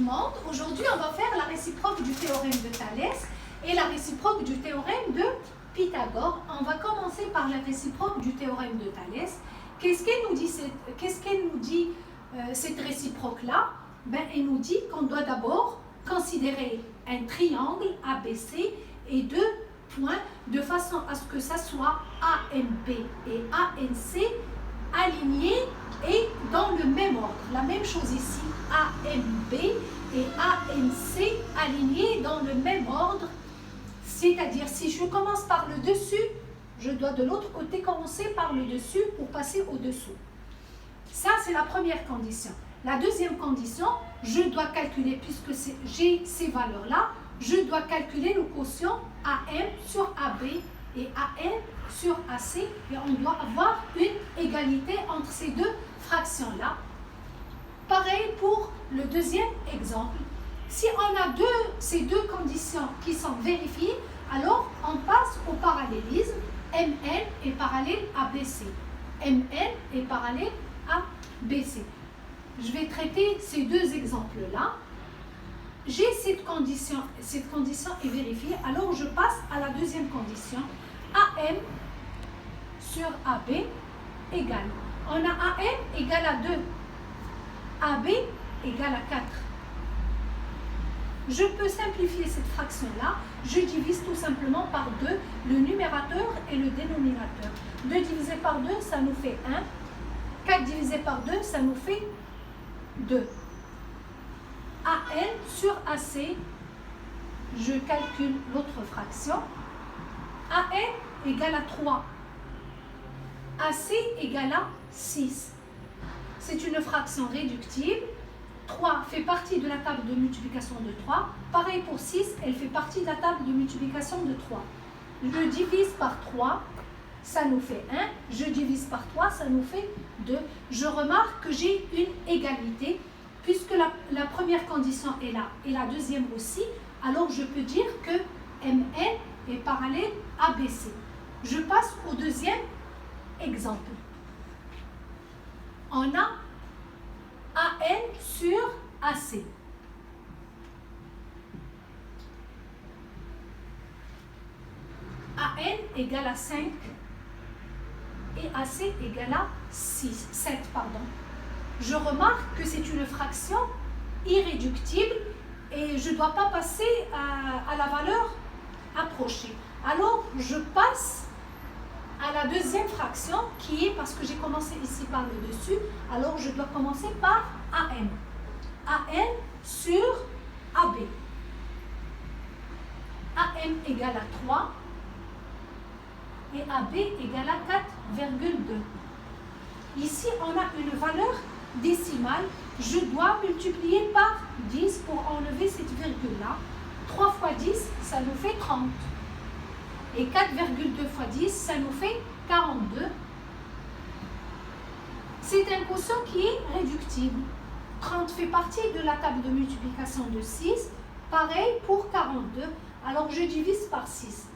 monde. Aujourd'hui, on va faire la réciproque du théorème de Thalès et la réciproque du théorème de Pythagore. On va commencer par la réciproque du théorème de Thalès. Qu'est-ce qu'elle nous dit cette réciproque-là? Elle nous dit qu'on doit d'abord considérer un triangle ABC et deux points de façon à ce que ça soit AMB et ANC alignés et dans le même ordre. La même chose ici, AMB et ANC alignés dans le même ordre. C'est-à-dire, si je commence par le dessus, je dois de l'autre côté commencer par le dessus pour passer au-dessous. Ça, c'est la première condition. La deuxième condition, je dois calculer, puisque j'ai ces valeurs-là, je dois calculer le quotient AM sur AB et AM sur AC, et on doit avoir une égalité entre ces deux fractions-là. Pareil pour le deuxième exemple. Si on a ces deux conditions qui sont vérifiées, alors on passe au parallélisme. MN est parallèle à BC. MN est parallèle à BC. Je vais traiter ces deux exemples-là. J'ai cette condition est vérifiée, alors je passe à la deuxième condition. AM sur AB égale. On a AM égale à 2. AB égale à 4. Je peux simplifier cette fraction-là. Je divise tout simplement par 2 le numérateur et le dénominateur. 2 divisé par 2, ça nous fait 1. 4 divisé par 2, ça nous fait 2. AN sur AC, je calcule l'autre fraction. AN égale à 3. AC égale à 6. C'est une fraction réductible. 3 fait partie de la table de multiplication de 3. Pareil pour 6, elle fait partie de la table de multiplication de 3. Je divise par 3, ça nous fait 1. Je divise par 3, ça nous fait 2. Je remarque que j'ai une égalité, puisque la première condition est là et la deuxième aussi. Alors je peux dire que MN est parallèle à BC. Je passe au deuxième exemple. On a AN sur AC. AN égale à 5 et AC égale à 7. Je remarque que c'est une fraction irréductible et je ne dois pas passer à la valeur approchée. Alors, je passe à la deuxième fraction qui est, parce que j'ai commencé ici par le dessus, alors je dois commencer par AM. AM sur AB. AM égale à 3 et AB égale à 4,2. Ici, on a une valeur décimale. Je dois multiplier par 10 pour enlever cette virgule-là. 3 fois 10, ça nous fait 30. Et 4,2 fois 10, ça nous fait 42. C'est un quotient qui est réductible. 30 fait partie de la table de multiplication de 6. Pareil pour 42. Alors je divise par 6.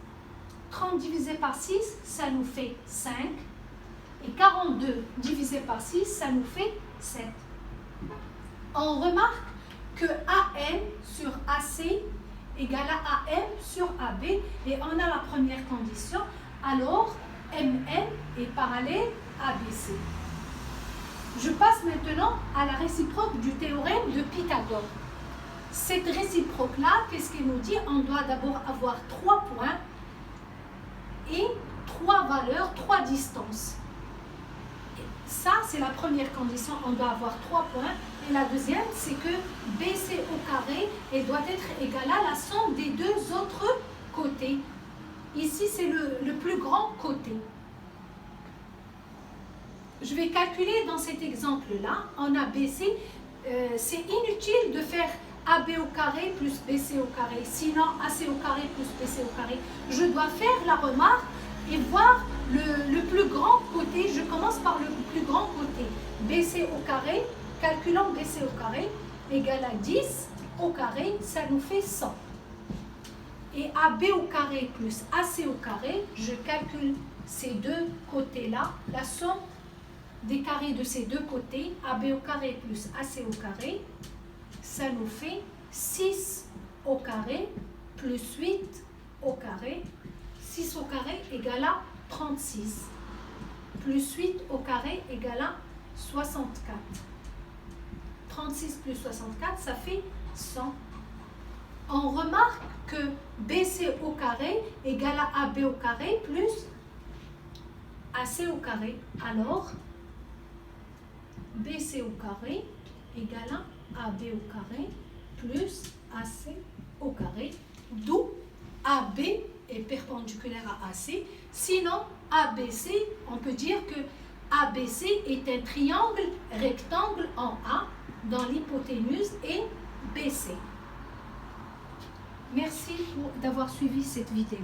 30 divisé par 6, ça nous fait 5. Et 42 divisé par 6, ça nous fait 7. On remarque que AN sur AC égale à AM sur AB et on a la première condition, alors MN est parallèle à BC. Je passe maintenant à la réciproque du théorème de Pythagore. Cette réciproque-là, qu'est-ce qu'elle nous dit? On doit d'abord avoir 3 points et 3 valeurs, 3 distances. Ça, c'est la première condition, on doit avoir 3 points. Et la deuxième, c'est que BC au carré doit être égal à la somme des deux autres côtés. Ici, c'est le plus grand côté. Je vais calculer dans cet exemple-là, on a BC. C'est inutile de faire AB au carré plus BC au carré. Sinon, AC au carré plus BC au carré. Je dois faire la remarque et voir le plus grand côté. Je commence par le plus grand côté. BC au carré, calculant BC au carré, égale à 10 au carré, ça nous fait 100. Et AB au carré plus AC au carré, je calcule ces deux côtés-là, la somme des carrés de ces deux côtés, AB au carré plus AC au carré, ça nous fait 6 au carré plus 8 au carré. 6 au carré égale à 36. Plus 8 au carré égale à 64. 36 plus 64, ça fait 100. On remarque que BC au carré égale à AB au carré plus AC au carré. Alors, BC au carré égale à AB au carré plus AC au carré, d'où AB est perpendiculaire à AC. Sinon, ABC, on peut dire que ABC est un triangle rectangle en A dans l'hypoténuse et BC. Merci d'avoir suivi cette vidéo.